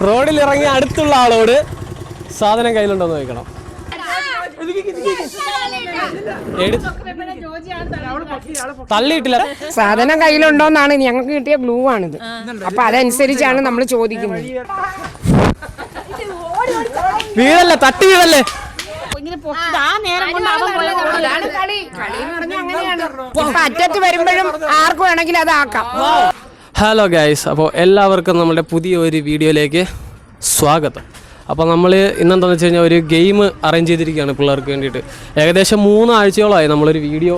റോഡിൽ ഇറങ്ങി അടുത്തുള്ള ആളോട് സാധനം കയ്യിലുണ്ടോന്ന് ചോദിക്കണം. തള്ളിയിട്ടില്ല. സാധനം കയ്യിലുണ്ടോന്നാണ് ഞങ്ങൾക്ക് കിട്ടിയ ഗ്ലൂ ആണിത്. അപ്പൊ അതനുസരിച്ചാണ് നമ്മൾ ചോദിക്കുന്നത്. വീഴല്ലേ, തട്ടി വീഴല്ലേ. അറ്റത്ത് വരുമ്പോഴും ആർക്കും വേണമെങ്കിൽ അതാക്കാം. ഹലോ ഗൈസ്, അപ്പോൾ എല്ലാവർക്കും നമ്മുടെ പുതിയ ഒരു വീഡിയോയിലേക്ക് സ്വാഗതം. അപ്പോൾ നമ്മൾ ഇന്നെന്താണെന്ന് വെച്ച് കഴിഞ്ഞാൽ ഒരു ഗെയിം അറേഞ്ച് ചെയ്തിരിക്കുകയാണ് പിള്ളേർക്ക് വേണ്ടിയിട്ട്. ഏകദേശം 3 ആഴ്ചയോളമായി നമ്മളൊരു വീഡിയോ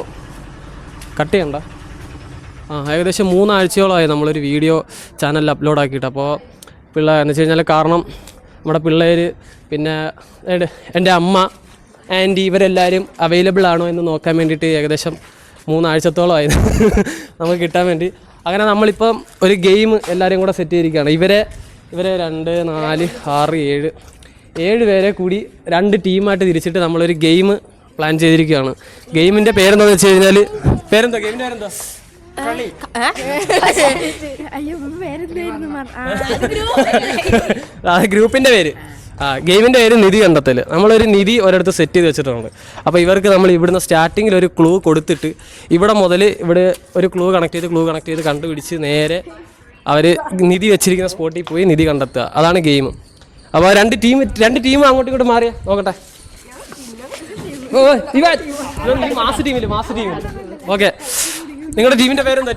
കട്ട് ചെയ്യണ്ട ഏകദേശം 3 ആഴ്ചയോളമായി നമ്മളൊരു വീഡിയോ ചാനലിൽ അപ്ലോഡ് ആക്കിയിട്ട്. അപ്പോൾ എന്ന് വെച്ച് കഴിഞ്ഞാൽ കാരണം നമ്മുടെ പിള്ളേർ പിന്നെ എൻ്റെ അമ്മ ആൻറ്റി ഇവരെല്ലാവരും അവൈലബിൾ ആണോ എന്ന് നോക്കാൻ വേണ്ടിയിട്ട് ഏകദേശം 3 ആഴ്ചത്തോളമായി നമുക്ക് കിട്ടാൻ വേണ്ടി. അങ്ങനെ നമ്മളിപ്പം ഒരു ഗെയിം എല്ലാവരും കൂടെ സെറ്റ് ചെയ്തിരിക്കുകയാണ്. ഇവരെ 2, 4, 6, 7 പേരെ കൂടി 2 ടീമായിട്ട് തിരിച്ചിട്ട് നമ്മളൊരു ഗെയിം പ്ലാൻ ചെയ്തിരിക്കുകയാണ്. ഗെയിമിൻ്റെ പേരെന്താണെന്ന് വെച്ച് കഴിഞ്ഞാൽ ഗെയിമിൻ്റെ പേരെന്താ? ഗ്രൂപ്പിൻ്റെ പേര് ഗെയിമിൻ്റെ പേര് നിധി കണ്ടെത്തൽ. നമ്മളൊരു നിധി ഒരിടത്ത് സെറ്റ് ചെയ്ത് വെച്ചിട്ടുണ്ട്. അപ്പോൾ ഇവർക്ക് നമ്മൾ ഇവിടുന്ന് സ്റ്റാർട്ടിങ്ങിൽ ഒരു ക്ലൂ കൊടുത്തിട്ട് ഇവിടെ മുതൽ ഇവിടെ ഒരു ക്ലൂ കണക്ട് ചെയ്ത് കണ്ടുപിടിച്ച് നേരെ അവർ നിധി വെച്ചിരിക്കുന്ന സ്പോട്ടിൽ പോയി നിധി കണ്ടെത്തുക. അതാണ് ഗെയിം. അപ്പോൾ 2 ടീം അങ്ങോട്ടും ഇങ്ങോട്ട് മാറിയാ നോക്കട്ടെ. മാസ് ടീമിൽ ഓക്കെ. നിങ്ങളുടെ ടീമിന്റെ പേരെന്തോ?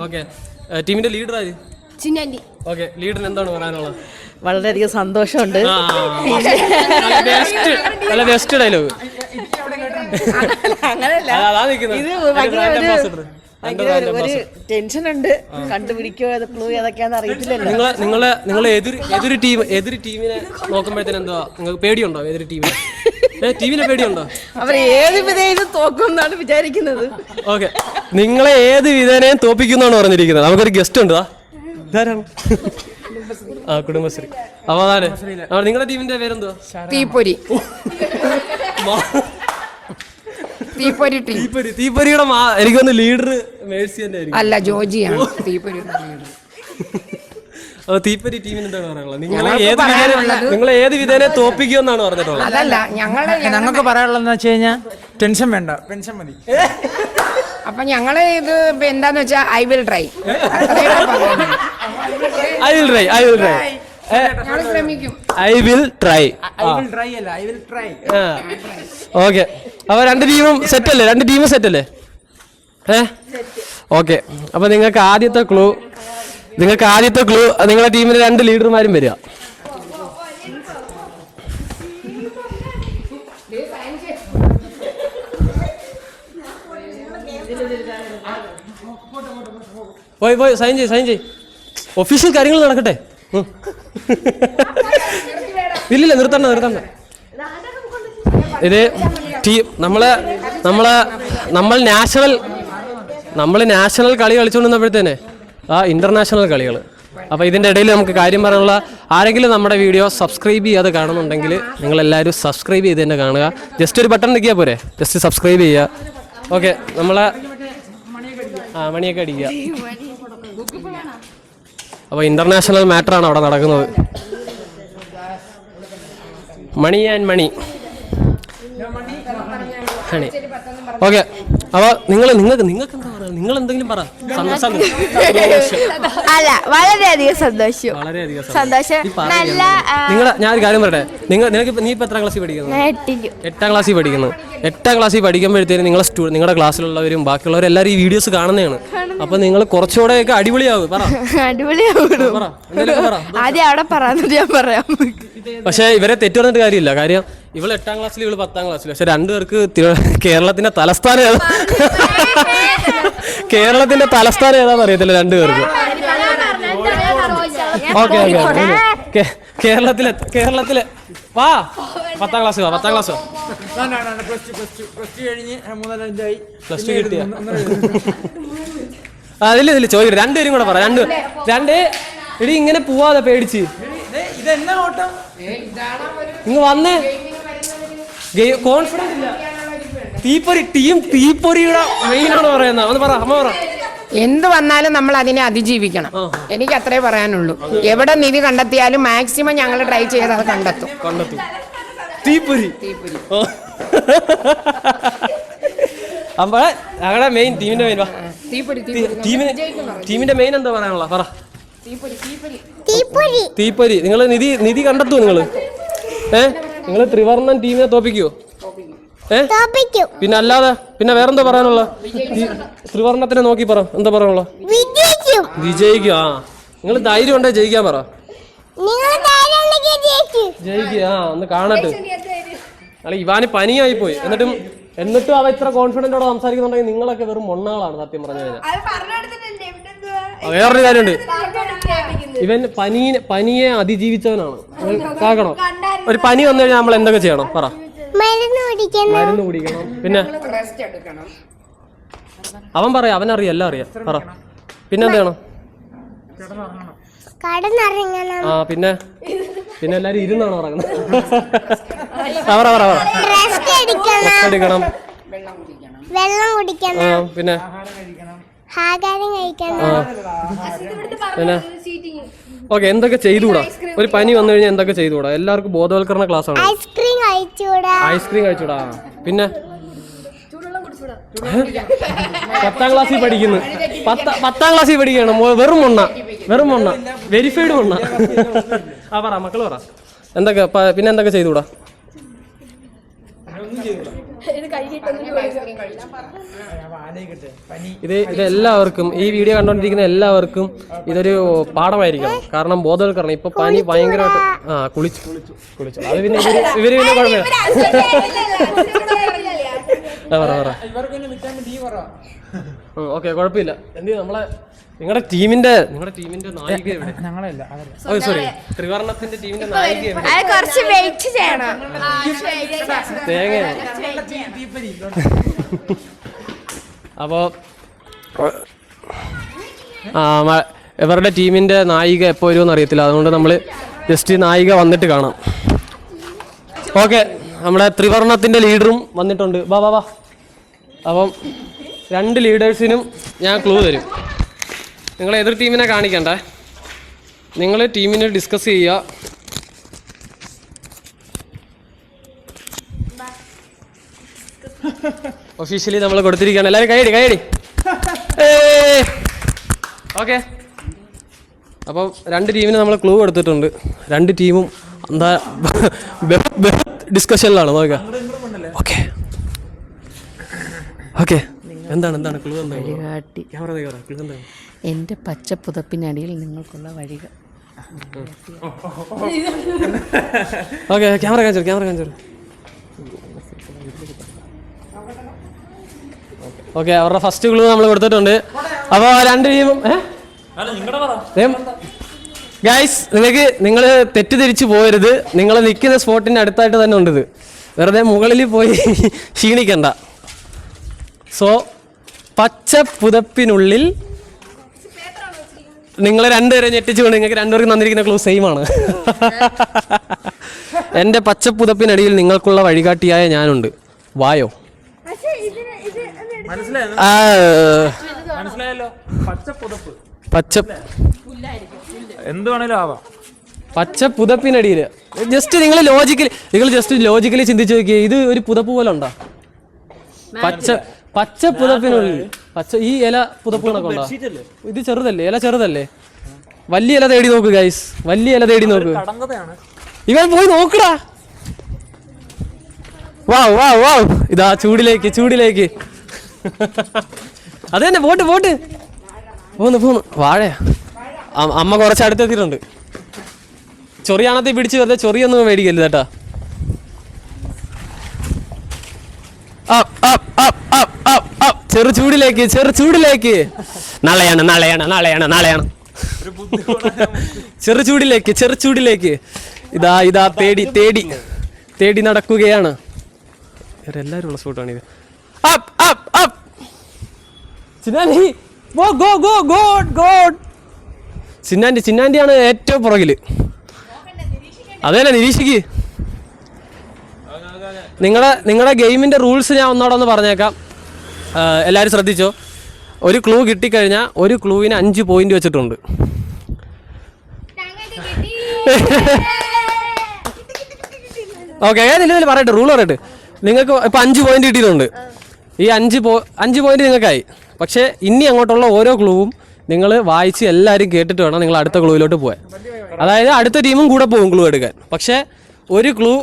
ഓക്കെ. ടീമിന്റെ ലീഡർ ആര്? ഓക്കെ. ലീഡറിന് എന്താണ് പറയാനുള്ളത്? വളരെയധികം സന്തോഷമുണ്ട്. നല്ല ബെസ്റ്റ് ഡയലോഗ്. ഒരു ടെൻഷൻ ഉണ്ട്, കണ്ടുപിടിക്കോ ക്ലൂ ഏതൊക്കെയാന്ന് അറിയത്തില്ലല്ലോ. നിങ്ങൾ എതിര് ടീമിനെ നോക്കുമ്പോഴത്തേന് എന്താ നിങ്ങൾക്ക് പേടിയുണ്ടോ? എതിര് ടീമിനെ പേടിയുണ്ടോ? അവർ ഏത് വിധേയനും തോക്കുമെന്നാണ് വിചാരിക്കുന്നത്. ഓക്കെ. നിങ്ങളെ ഏത് വിധേനയും തോപ്പിക്കുന്നാണ് പറഞ്ഞിരിക്കുന്നത്. നമുക്കൊരു ഗസ്റ്റ് ഉണ്ട്. കുടുംബശ്രീ. അപ്പൊ അതാണ് നിങ്ങളുടെ ടീമിന്റെ പേരെന്തോ? തീപ്പൊരി. തീപ്പൊരിയുടെ എനിക്കൊന്ന് ലീഡർ മേഴ്സി തന്നെ അല്ല, ജോജിയാണ് തീപ്പൊരി. തീപ്പൊരി ടീമിന് എന്താണ് പറയാനുള്ളത്? നിങ്ങൾ ഏത് വിധേനെ തോപ്പിക്കുമെന്നാണ് പറഞ്ഞിട്ടുള്ളത്. അതല്ല, ഞങ്ങൾക്ക് പറയാനുള്ളതെന്ന് വെച്ച് കഴിഞ്ഞാൽ ടെൻഷൻ വേണ്ട, പെൻഷൻ മതി. അപ്പൊ ഞങ്ങള് ഇത് എന്താന്ന് വെച്ചാ ഐ വിൽ ട്രൈ. ഓക്കെ. അപ്പൊ 2 ടീമും സെറ്റല്ലേ? ഓക്കെ. അപ്പൊ നിങ്ങൾക്ക് ആദ്യത്തെ ക്ലൂ നിങ്ങളുടെ ടീമിലെ 2 ലീഡർമാരും വരിക. പോയി സൈൻ ചെയ്. ഒഫീഷ്യൽ കാര്യങ്ങൾ നടക്കട്ടെ. ഇല്ലില്ല, നിർത്തണ്ട. ഇത് നമ്മൾ നാഷണൽ കളി കളിച്ചുകൊണ്ടിരുന്നപ്പോഴത്തേനെ ഇന്റർനാഷണൽ കളികൾ. അപ്പോൾ ഇതിൻ്റെ ഇടയിൽ നമുക്ക് കാര്യം പറയാനുള്ള ആരെങ്കിലും നമ്മുടെ വീഡിയോ സബ്സ്ക്രൈബ് ചെയ്യാതെ കാണുന്നുണ്ടെങ്കിൽ നിങ്ങളെല്ലാവരും സബ്സ്ക്രൈബ് ചെയ്ത് തന്നെ കാണുക. ജസ്റ്റ് ഒരു ബട്ടൺ നിൽക്കിയാൽ പോരെ, ജസ്റ്റ് സബ്സ്ക്രൈബ് ചെയ്യുക. ഓക്കെ. നമ്മളെ മണിയൊക്കെ അടിക്കുക. അപ്പോൾ ഇന്റർനാഷണൽ മാറ്ററാണ് അവിടെ നടക്കുന്നത്. Money and money. ഓക്കെ. അപ്പോൾ നിങ്ങൾക്ക് എന്താ പറയുക? നിങ്ങൾ എന്തെങ്കിലും പറ. അല്ല, വളരെയധികം സന്തോഷം. നല്ല ഞാനൊരു കാര്യം പറയട്ടെ. നീ ഇപ്പൊ എത്രാം ക്ലാസ്സിൽ പഠിക്കുന്നു? 8ാം ക്ലാസ്സിൽ പഠിക്കുന്നു. 8ാം ക്ലാസ്സിൽ പഠിക്കുമ്പോഴത്തേന് നിങ്ങളുടെ ക്ലാസ്സിലുള്ളവരും ബാക്കിയുള്ളവരും എല്ലാവരും ഈ വീഡിയോസ് കാണുന്നതാണ്. അപ്പൊ നിങ്ങൾ കുറച്ചുകൂടെയൊക്കെ അടിപൊളിയാവും. ആദ്യം അവിടെ പറയാം. പക്ഷെ ഇവരെ തെറ്റു പറഞ്ഞിട്ട് കാര്യമില്ല. കാര്യം ഇവള് 8ാം ക്ലാസ്സിൽ, ഇവള് 10ാം ക്ലാസ്സിൽ. പക്ഷെ 2 പേർക്ക് കേരളത്തിന്റെ തലസ്ഥാനം ഏതാന്ന് അറിയത്തില്ല 2 പേർക്ക്. ഓക്കെ. കേരളത്തിലെ വാ 10ാം ക്ലാസ് വാ. പ്ലസ് ടു കിട്ടിയ അതിൽ ചോദിക്കട്ടെ. 2 പേരും കൂടെ പറ. 2 എടി ഇങ്ങനെ പോവാതെ പേടിച്ച് ഇങ്ങ് വന്നേ. കോൺഫിഡൻസ് ഇല്ല. തീപ്പൊരിയുടെ മെയിനാണ് പറയുന്നത്. ഒന്ന് പറ. അമ്മ പറ. എന്ത് വന്നാലും നമ്മൾ അതിനെ അതിജീവിക്കണം. എനിക്ക് അത്രേ പറയാനുള്ളൂ. എവിടെ നിധി കണ്ടെത്തിയാലും മാക്സിമം ഞങ്ങൾ ട്രൈ ചെയ്ത് അത് കണ്ടെത്തും. തീപ്പൊരി. അപ്പൊ ഞങ്ങളുടെ മെയിൻ ടീമിന്റെ മെയിൻ ടീമിന്റെ മെയിൻ എന്താ പറയാനുള്ള പറ. തീപ്പൊരി. നിങ്ങൾ നിധി കണ്ടെത്തുവോ നിങ്ങള്? നിങ്ങൾ ത്രിവർണ്ണൻ ടീമിനെ തോപ്പിക്കുവോ? പിന്നെ അല്ലാതെ പിന്നെ വേറെന്താ പറയാനുള്ള? ത്രിവർണ്ണത്തിനെ നോക്കി പറ, എന്താ പറയാനുള്ള? വിജയിക്കും. ആ നിങ്ങൾ ധൈര്യം ഉണ്ടേ ജയിക്കാൻ പറ. ജയിക്കുക. ഒന്ന് കാണട്ടെ. അല്ല ഇവാന് പനിയായി പോയി. എന്നിട്ടും അവ ഇത്ര കോൺഫിഡന്റോടെ സംസാരിക്കുന്നുണ്ടെങ്കിൽ നിങ്ങളൊക്കെ വെറും മൊണ്ണകളാണ് സത്യം പറഞ്ഞു കഴിഞ്ഞാൽ. വേറൊരു കാര്യമുണ്ട്, ഇവൻ പനിയെ അതിജീവിച്ചവനാണ്. കാക്കണോ? ഒരു പനി വന്നു കഴിഞ്ഞാൽ നമ്മൾ എന്തൊക്കെ ചെയ്യണം പറ? മരുന്ന് കുടിക്കണം. പിന്നെ അവൻ പറയാം, അവനറിയാം, എല്ലാം അറിയാം. പറ പിന്നെന്ത് ചെയ്യണം? ആ പിന്നെ എല്ലാരും ഇരുന്നാണോ പറയുന്നത്? റെസ്റ്റ് എടുക്കണം. വെള്ളം കുടിക്കണം. പിന്നെ ഓക്കെ, എന്തൊക്കെ ചെയ്തുകൂടാ? ഒരു പനി വന്നു കഴിഞ്ഞാൽ എന്തൊക്കെ ചെയ്തുകൂടാ? എല്ലാവർക്കും ബോധവൽക്കരണ ക്ലാസ് ആണ്. ഐസ്ക്രീം കഴിച്ചൂടാ. പിന്നെ 10ാം ക്ലാസ്സിൽ പഠിക്കുന്നു. 10ാം ക്ലാസ്സിൽ പഠിക്കണം. വെറും മൊണ്ണ വെരിഫൈഡ് മൊണ്ണ. ആ പറ മക്കള് പറ, എന്തൊക്കെ പിന്നെ എന്തൊക്കെ ചെയ്തുകൂടാ? ഇതെല്ലാവർക്കും, ഈ വീഡിയോ കണ്ടോണ്ടിരിക്കുന്ന എല്ലാവർക്കും ഇതൊരു പാഠമായിരിക്കണം. കാരണം ബോധവൽക്കരണം. ഇപ്പൊ പനി ഭയങ്കരമായിട്ട് കുളിച്ചു. അത് പിന്നെ ഇവര് പിന്നെ കുഴപ്പമില്ല. ഓക്കെ, കുഴപ്പമില്ല. എന്ത് നിങ്ങളുടെ ടീമിന്റെ നായിക എവിടെ? സോറി, ത്രിവർണ്ണത്തിന്റെ ടീമിന്റെ നായിക എവിടെ? കുറച്ച് വെയിറ്റ് ചെയ്യണം. തേങ്ങ. അപ്പോ ഇവരുടെ ടീമിന്റെ നായിക എപ്പോ വരുമെന്ന് അറിയത്തില്ല. അതുകൊണ്ട് നമ്മൾ ജസ്റ്റ് നായിക വന്നിട്ട് കാണാം. ഓക്കെ, നമ്മുടെ ത്രിവർണ്ണത്തിന്റെ ലീഡറും വന്നിട്ടുണ്ട്. വാ. അപ്പം 2 ലീഡേഴ്സിനും ഞാൻ ക്ലൂ തരും. നിങ്ങൾ എതിർ ടീമിനെ കാണിക്കണ്ടേ, നിങ്ങൾ ടീമിനെ ഡിസ്കസ് ചെയ്യുക. ഒഫീഷ്യലി നമ്മൾ കൊടുത്തിരിക്കുകയാണ്. എല്ലാവരും കൈയടി. ഓക്കെ, അപ്പം 2 ടീമിന് നമ്മൾ ക്ലൂ കൊടുത്തിട്ടുണ്ട്. 2 ടീമും എന്താ ഡിസ്കഷനിലാണ്. നോക്കാം. ഓക്കെ, എന്താണ് ക്ലൂ? വഴികാട്ടി. ക്ലൂ എന്താണ്? എന്റെ പച്ചപ്പുതപ്പിനടിയിൽ നിങ്ങൾക്കുള്ള വഴികൾ. ഓക്കെ, ക്യാമറ കാണിച്ചോ. ഓക്കെ, അവരുടെ ഫസ്റ്റ് ക്ലൂ നമ്മൾ കൊടുത്തിട്ടുണ്ട്. അപ്പോൾ 2 ടീമും ഗൈസ്, നിങ്ങൾ തെറ്റിദ്ധരിച്ചു പോകരുത്. നിങ്ങൾ നിൽക്കുന്ന സ്പോട്ടിന്റെ അടുത്തായിട്ട് തന്നെ ഉണ്ട്. വെറുതെ മുകളിൽ പോയി ക്ഷീണിക്കണ്ട. സോ പച്ച പുതപ്പിനുള്ളിൽ നിങ്ങൾ 2 പേരെ ഞെട്ടിച്ചുകൊണ്ട് നിങ്ങൾക്ക് 2 പേർക്ക് തന്നിരിക്കുന്ന ക്ലൂ സെയിം ആണ്. എൻ്റെ പച്ചപ്പുതപ്പിനടിയിൽ നിങ്ങൾക്കുള്ള വഴികാട്ടിയായ ഞാനുണ്ട്. വായോ. മനസ്സിലായല്ലോ. എന്ത് വേണേലും ആവാം. പച്ച പുതപ്പിനടിയിൽ ജസ്റ്റ് നിങ്ങൾ ലോജിക്കലി ചിന്തിച്ചു നോക്കിയേ. ഇത് ഒരു പുതപ്പ് പോലെ ഉണ്ടോ? പച്ച പുതപ്പിനുള്ളിൽ ഈ ഇല പുതപ്പുകളൊക്കെ ഉണ്ടോ? ഇത് ചെറുതല്ലേ, ഇല ചെറുതല്ലേ? വലിയ ഇല തേടി നോക്ക് ഗൈസ്, വലിയ ഇല തേടി നോക്ക്. ഇവൻ പോയി നോക്കടാ. വാവ്. ഇതാ ചൂടിലേക്ക്. അത് തന്നെ, പോട്ട് പോന്ന്. വാഴയാ. അമ്മ കുറച്ച് അടുത്തെത്തിയിട്ടുണ്ട്. ചൊറിയാണത്തെ പിടിച്ച് വെറുതെ ചൊറിയൊന്നും മേടിക്കരുത് കേട്ടാ. ചെറു ചൂടിലേക്ക്. നാളെയാണ്. ചെറു ചൂടിലേക്ക്. ഇതാ തേടി നടക്കുകയാണ്. എല്ലാരും ഉള്ള സ്പോട്ടാണിത്. ചിന്നാൻഡിയാണ് ഏറ്റവും പുറകില്. അതല്ല, നിരീക്ഷിക്ക്. നിങ്ങളുടെ ഗെയിമിന്റെ റൂൾസ് ഞാൻ ഒന്നോടെ ഒന്ന് പറഞ്ഞേക്കാം. എല്ലാവരും ശ്രദ്ധിച്ചോ. ഒരു ക്ലൂ കിട്ടിക്കഴിഞ്ഞാൽ ഒരു ക്ലൂവിന് 5 പോയിന്റ് വെച്ചിട്ടുണ്ട്. ഓക്കെ, നിലവിൽ പറയട്ടെ, റൂൾ പറയട്ടെ. നിങ്ങൾക്ക് ഇപ്പം 5 പോയിന്റ് കിട്ടിയിട്ടുണ്ട്. ഈ 5 പോയിന്റ് നിങ്ങൾക്കായി. പക്ഷേ ഇനി അങ്ങോട്ടുള്ള ഓരോ ക്ലൂവും നിങ്ങൾ വായിച്ച് എല്ലാവരും കേട്ടിട്ട് വേണം നിങ്ങൾ അടുത്ത ക്ലൂവിലോട്ട് പോകാൻ. അതായത് അടുത്ത ടീമും കൂടെ പോകും ക്ലൂ എടുക്കാൻ. പക്ഷേ ഒരു ക്ലൂ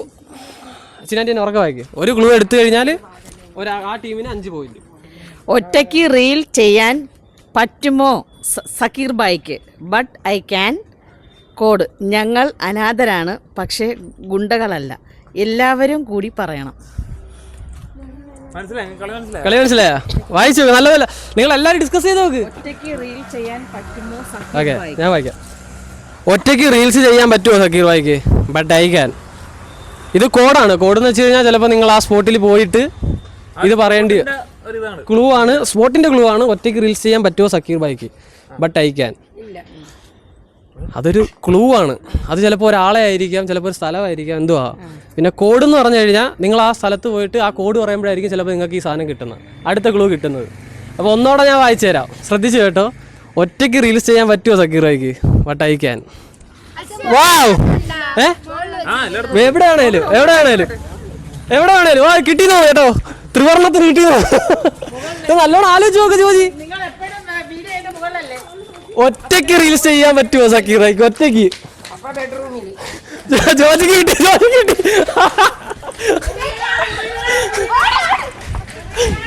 ചിന്നാൻ്റെ ഉറക്കെ വായിക്കും. ഒരു ക്ലൂ എടുത്തു കഴിഞ്ഞാൽ ആ ടീമിന് 5 പോയിന്റ്. ഒറ്റയ്ക്ക് റീൽ ചെയ്യാൻ പറ്റുമോ സക്കീർ ബായിക്ക്? But I can. കോഡ്: ഞങ്ങൾ അനാഥരാണ്, പക്ഷേ ഗുണ്ടകളല്ല. എല്ലാവരും കൂടി പറയണം. കളി മനസ്സിലായോ? വായിച്ചു നല്ലതല്ല. നിങ്ങൾ എല്ലാവരും ഡിസ്കസ് ചെയ്ത് നോക്ക്. ഒറ്റയ്ക്ക് റീൽ ചെയ്യാൻ പറ്റുമോ ഓക്കെ, ഞാൻ വായിക്കാം. ഒറ്റയ്ക്ക് റീൽസ് ചെയ്യാൻ പറ്റുമോ സക്കീർ ബായിക്ക്? But I can. ഇത് കോഡാണ്. കോഡെന്ന് വെച്ച് കഴിഞ്ഞാൽ ചിലപ്പോൾ നിങ്ങൾ ആ സ്പോട്ടിൽ പോയിട്ട് ഇത് പറയേണ്ടി ക്ലൂ ആണ്. സ്പോട്ടിന്റെ ക്ലൂ ആണ്. ഒറ്റയ്ക്ക് റീൽസ് ചെയ്യാൻ പറ്റുമോ സക്കീർ ബായിക്ക്? But I can. അതൊരു ക്ലൂ ആണ്. അത് ചിലപ്പോൾ ഒരാളെ ആയിരിക്കാം, ചിലപ്പോൾ ഒരു സ്ഥലമായിരിക്കാം, എന്തുവാ. പിന്നെ കോഡ് എന്ന് പറഞ്ഞു കഴിഞ്ഞാൽ നിങ്ങൾ ആ സ്ഥലത്ത് പോയിട്ട് ആ കോഡ് പറയുമ്പോഴായിരിക്കും ചിലപ്പോൾ നിങ്ങൾക്ക് ഈ സാധനം കിട്ടുന്നത്, അടുത്ത ക്ലൂ കിട്ടുന്നത്. അപ്പോൾ ഒന്നോടെ ഞാൻ വായിച്ചു തരാം, ശ്രദ്ധിച്ചു കേട്ടോ. ഒറ്റയ്ക്ക് റീൽസ് ചെയ്യാൻ പറ്റുമോ സക്കീർ ബായിക്ക്? But I can. വാവ്! എവിടെയാണേലും വാ, കിട്ടിയോ കേട്ടോ, ത്രിവർണ്ണത്തിന് കിട്ടിയോ. നല്ലോണം ആലോചിച്ച് നോക്ക് ജോജി. ഒറ്റയ്ക്ക് റീൽസ് ചെയ്യാൻ പറ്റുമോ സക്കീർ ബായിക്ക്? ഒറ്റയ്ക്ക് ജോജിക്ക് കിട്ടി.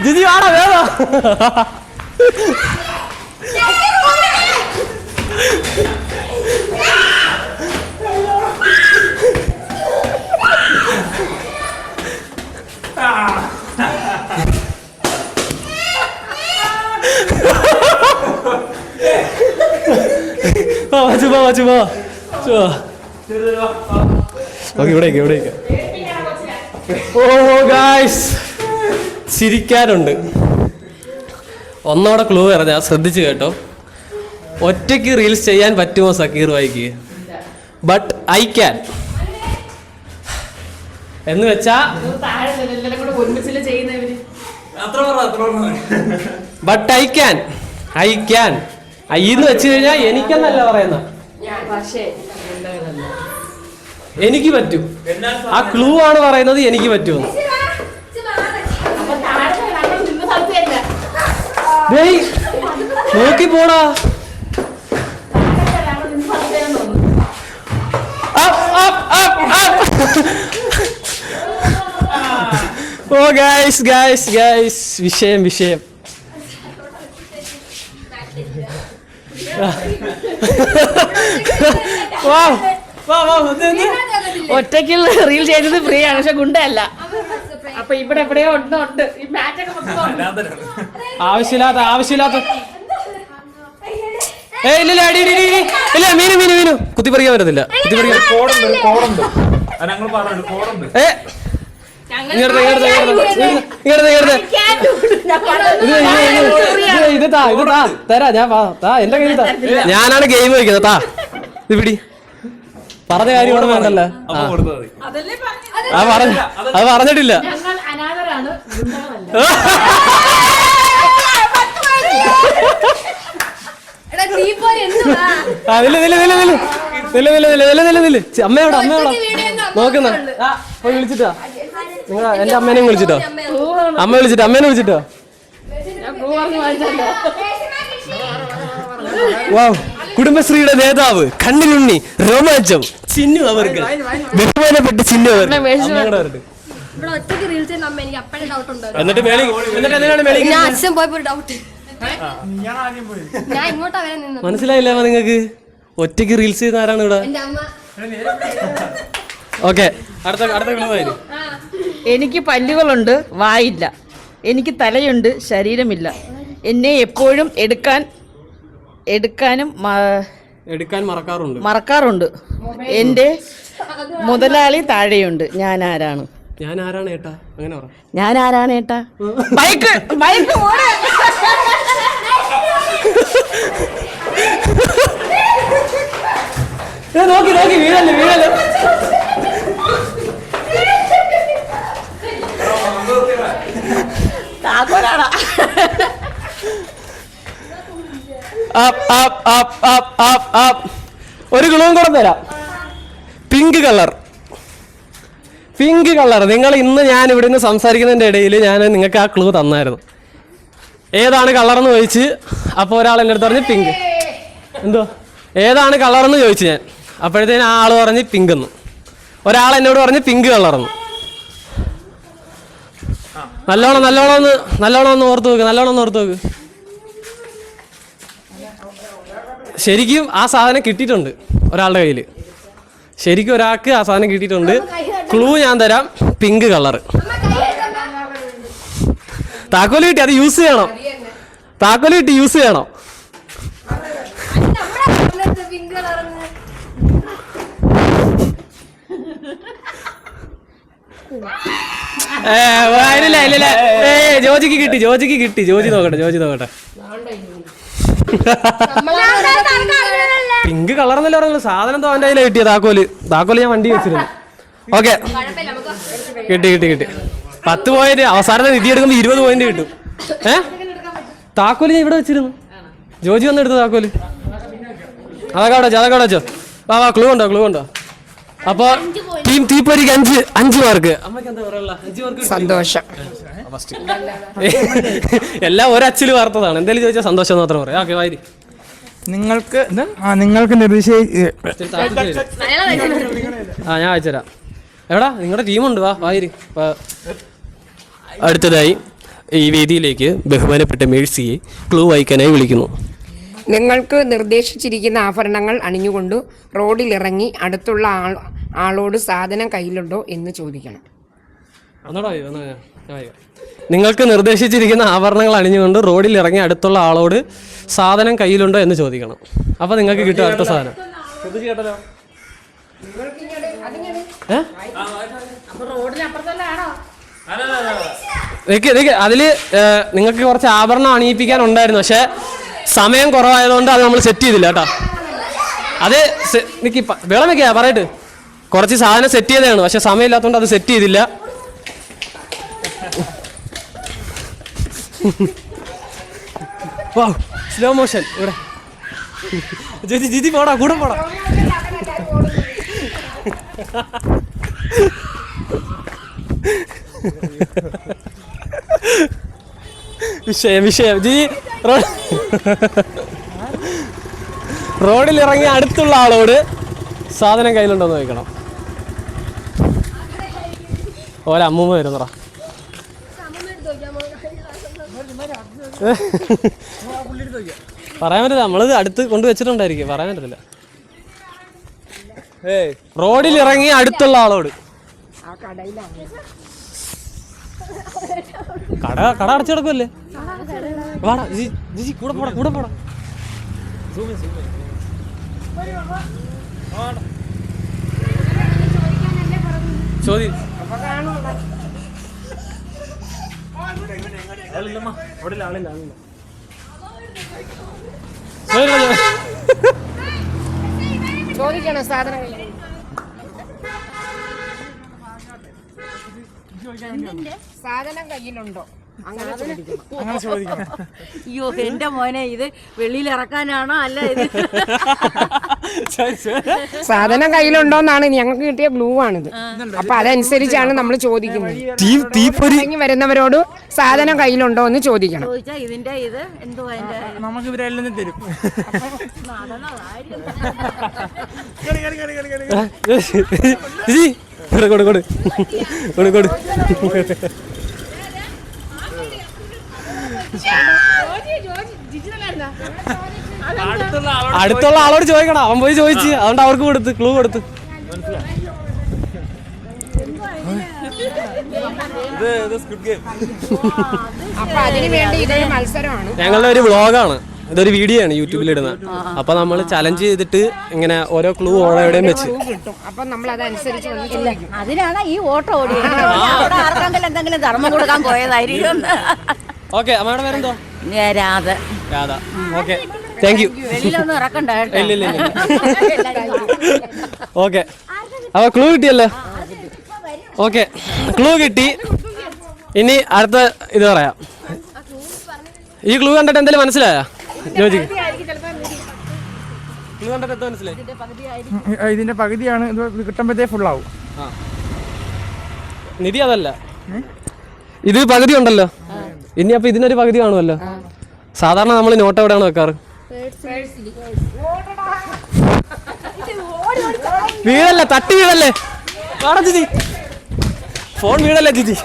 ജിജി വാടാ വേദ. ഇവിടേക്ക്. ഓ ഗായ്സ്, ചിരിക്കാനുണ്ട്. ഒന്നോടെ ക്ലൂ പറഞ്ഞാൽ ശ്രദ്ധിച്ചു കേട്ടോ. ഒറ്റയ്ക്ക് റീൽസ് ചെയ്യാൻ പറ്റുമോ സക്കീർ ബായിക്ക്? But I can. എന്ന് വെച്ചാ ബട്ട് ഐ ക്യാൻ. എന്ന് വെച്ച് കഴിഞ്ഞാൽ എനിക്കെന്നല്ല പറയുന്ന, എനിക്ക് പറ്റും. ആ ക്ലൂ ആണ് പറയുന്നത് എനിക്ക് പറ്റുമെന്ന്. നോക്കി പോടാ. ഓ ഗൈസ്, വിഷയം. ഒറ്റയ്ക്ക് റീൽ ചെയ്യുന്നത് ഫ്രീ ആണ്, പക്ഷെ ഗുണ്ടല്ല. അപ്പൊ ഇവിടെ എവിടെയോ ഉണ്ട്. ആവശ്യമില്ലാത്ത ഇല്ല, മീനു കുത്തിപ്പറിക്കാൻ പറ്റത്തില്ല. ഇത് തരാ, എന്റെ കയ്യിൽ ഞാനാണ് ഗെയിം വയ്ക്കുന്നത്. താ ഇത് പിടി. പറഞ്ഞ കാര്യം ഇവിടെ വേണ്ടല്ലോ. അത് പറഞ്ഞിട്ടില്ല. അമ്മയോടാ നോക്കുന്ന പോയി വിളിച്ചിട്ടാ. നിങ്ങൾ എന്റെ അമ്മേനെയും വിളിച്ചിട്ടോ? അമ്മേനെ വിളിച്ചിട്ടോ? കുടുംബശ്രീയുടെ നേതാവ്, കണ്ണിലുണ്ണി, രോമാഞ്ചം, ചിന്നു അവർക്ക് ബഹുമാനപ്പെട്ട് ചിന്നു അവർ. എന്നിട്ട് മനസ്സിലായില്ല നിങ്ങൾക്ക്? ഒറ്റയ്ക്ക് റീൽസ് ചെയ്യുന്ന ആരാണ് ഇവിടെ? ഓക്കെ, അടുത്ത. എനിക്ക് പല്ലുകളുണ്ട്, വായില്ല. എനിക്ക് തലയുണ്ട്, ശരീരമില്ല. എന്നെ എപ്പോഴും എടുക്കാൻ മറക്കാറുണ്ട്. എന്റെ മുതലാളി താഴെയുണ്ട്. ഞാൻ ആരാണ് ഏട്ടാ? അങ്ങനെ പറ. ഞാൻ ആരാണ് ഏട്ടാ? ബൈക്ക് നോക്കി വീഴല്ലേ. ഒരു ക്ലൂവും കൂടെ തരാം. Pink colour. നിങ്ങൾ ഇന്ന് ഞാൻ ഇവിടെ നിന്ന് സംസാരിക്കുന്നതിൻ്റെ ഇടയിൽ ഞാൻ നിങ്ങൾക്ക് ആ ക്ലൂ തന്നായിരുന്നു. ഏതാണ് കളറെന്ന് ചോദിച്ച് അപ്പോൾ ഒരാൾ എൻ്റെ അടുത്ത് പറഞ്ഞ് പിങ്ക്. എന്തോ ഏതാണ് കളറെന്ന് ചോദിച്ചു ഞാൻ. അപ്പോഴത്തേന് ആ ആൾ പറഞ്ഞ് പിങ്ക് എന്ന്. ഒരാൾ എന്നോട് പറഞ്ഞ് പിങ്ക് കളറെന്ന്. നല്ലോണം ഒന്ന് ഓർത്ത് നോക്ക്. ശരിക്കും ആ സാധനം കിട്ടിയിട്ടുണ്ട് ഒരാളുടെ കയ്യിൽ. ശരിക്കും ഒരാൾക്ക് ആ സാധനം കിട്ടിയിട്ടുണ്ട്. ക്ലൂ ഞാൻ തരാം. Pink colour. താക്കോല് കിട്ടി, അത് യൂസ് ചെയ്യണം. ഇല്ല. ജോജിക്ക് കിട്ടി. ജോജി നോക്കട്ടെ. പിങ്ക് കളർ എന്നല്ലേ പറഞ്ഞു. സാധനം അവൻ്റെ കയ്യിലാണ് കിട്ടിയ താക്കോല് ഞാൻ വണ്ടി വെച്ചിരുന്നു. ഓക്കെ, കിട്ടി. 10 പോയിന്റ്. അവസാനത്തെ നിധി എടുക്കുമ്പോൾ 20 പോയിന്റ് കിട്ടും. താക്കോല് ഞാൻ ഇവിടെ വെച്ചിരുന്നു. ജോജി വന്ന് എടുത്ത താക്കോല് അതൊക്കെ അവിടെ വെച്ചോ. വാ ക്ലൂ ഉണ്ടോ? അപ്പൊ ടീം തീപ്പൊരിക്ക് 5 മാർക്ക്. അമ്മക്ക് എന്താ പറയാ? 5 മാർക്ക് സന്തോഷം. എല്ലാം ഒരച്ചില് വാർത്തതാണ്. എന്തായാലും ചോദിച്ചാൽ സന്തോഷം മാത്രം പറയാം. ഓക്കെ, വായിരി. നിങ്ങൾക്ക് ഞാൻ വായിച്ചുതരാം. എവിടാ നിങ്ങളുടെ ടീമുണ്ട്? വായിരി. അടുത്തതായി ഈ വേദിയിലേക്ക് ബഹുമാനപ്പെട്ട മേഴ്സിയെ ക്ലൂ വായിക്കാനായി വിളിക്കുന്നു. നിങ്ങൾക്ക് നിർദ്ദേശിച്ചിരിക്കുന്ന ആഭരണങ്ങൾ അണിഞ്ഞുകൊണ്ട് റോഡിലിറങ്ങി അടുത്തുള്ള ആളോട് സാധനം കയ്യിലുണ്ടോ എന്ന് ചോദിക്കണം. നിങ്ങൾക്ക് നിർദ്ദേശിച്ചിരിക്കുന്ന ആഭരണങ്ങൾ അണിഞ്ഞുകൊണ്ട് റോഡിൽ ഇറങ്ങി അടുത്തുള്ള ആളോട് സാധനം കയ്യിലുണ്ടോ എന്ന് ചോദിക്കണം. അപ്പൊ നിങ്ങൾക്ക് കിട്ടും അടുത്ത സാധനം. അതില് നിങ്ങൾക്ക് കുറച്ച് ആഭരണം അണിയിപ്പിക്കാൻ ഉണ്ടായിരുന്നു. പക്ഷെ സമയം കുറവായതുകൊണ്ട് അത് നമ്മൾ സെറ്റ് ചെയ്തില്ല കേട്ടോ. അത് വെള്ളം വെക്കാ പറയട്ട്. കുറച്ച് സാധനം സെറ്റ് ചെയ്തതാണ്, പക്ഷെ സമയമില്ലാത്തതുകൊണ്ട് അത് സെറ്റ് ചെയ്തില്ല. സ്ലോ മോഷൻ ഇവിടെ. ജിജി പോടാ, കൂടെ പോടാ. വിഷയം ജിജി റോഡിൽ ഇറങ്ങി അടുത്തുള്ള ആളോട് സാധനം കയ്യിലുണ്ടോന്ന് ചോദിക്കണം. ഓരോ അമ്മൂമ്മ വരുന്നടാ. പറയാൻ പറ്റില്ല, നമ്മളത് അടുത്ത് കൊണ്ടുവച്ചിട്ടുണ്ടായിരിക്കും. പറയാൻ പറ്റത്തില്ല. റോഡിൽ ഇറങ്ങി അടുത്തുള്ള ആളോട്. കട അടച്ചു കിടക്കുമല്ലേ? വാടാ ജിജി, കൂടെ പോടാ. ചോദി. ചോദിക്കണം സാധനം കയ്യിലുണ്ടോ അങ്ങനെ ചോദിക്കണം. അയ്യോ എന്റെ മോനെ, ഇത് വെളിയിൽ ഇറക്കാനാണോ അല്ല ഇത്? സാധനം കയ്യിലുണ്ടോന്നാണ് ഞങ്ങൾക്ക് കിട്ടിയ ഗ്ലൂ ആണിത്. അപ്പൊ അതനുസരിച്ചാണ് നമ്മൾ ചോദിക്കുന്നത്. വരുന്നവരോട് സാധനം കയ്യിലുണ്ടോ എന്ന് ചോദിക്കണം. ചോദിച്ചാ ഇതിന്റെ ഇത് എന്തുവാ നമുക്ക് ഇവരെല്ലാം തരും. കൊടു. അടുത്തുള്ള ആളോട് ചോദിക്കണം. അവൻ പോയി ചോദിച്ച്, അതുകൊണ്ട് അവർക്ക് കൊടുത്ത് ക്ലൂ കൊടുത്ത്. അപ്പൊ അതിനു വേണ്ടി ഇതൊരു മത്സരമാണ്. ഞങ്ങളുടെ ഒരു വ്ളോഗാണ്, ഇതൊരു വീഡിയോ ആണ് യൂട്യൂബിൽ ഇടുന്നത്. അപ്പൊ നമ്മൾ ചലഞ്ച് ചെയ്തിട്ട് ഇങ്ങനെ ഓരോ ക്ലൂ ഓരോടെയും വെച്ച് അപ്പൊ നമ്മൾ അതനുസരിച്ച് അതിനാണ് ഈ ഓട്ടം ഓടിയത്. ആർക്കെങ്കിലും എന്തെങ്കിലും ധർമ്മം കൊടുക്കാൻ പോയതായിരിക്കും. ഓക്കെ, അമ്മയുടെ പേരെന്തോ? രാധ. Okay, thank you. വെളിയിലൊന്നും ഇറക്കണ്ട. ഇല്ല. ഓക്കെ, അപ്പൊ ക്ലൂ കിട്ടിയല്ലോ. ഓക്കെ, ക്ലൂ കിട്ടി. ഇനി അടുത്ത ഇത് പറയാം. ഈ ക്ലൂ കണ്ടിട്ട് എന്തെങ്കിലും മനസ്സിലായോ ജോജിക്ക്? ക്ലൂ കണ്ടിട്ട് എന്താ മനസ്സിലായി? ഇതിന്റെ പകുതിയാണ്, ഇത് കിട്ടുമ്പോഴത്തേ ഫുള്ളാവും. നിധി അതല്ല, ഇത് പകുതി ഉണ്ടല്ലോ. ഇനി അപ്പൊ ഇതിനൊരു പകുതി കാണുമല്ലോ. സാധാരണ നമ്മൾ നോട്ട് എവിടെയാണ് വെക്കാറ്? വീഴല്ലേ, തട്ടി വീഴല്ലേ, കാണാ ജിജി, ഫോൺ വീഴല്ലേ ജിജി.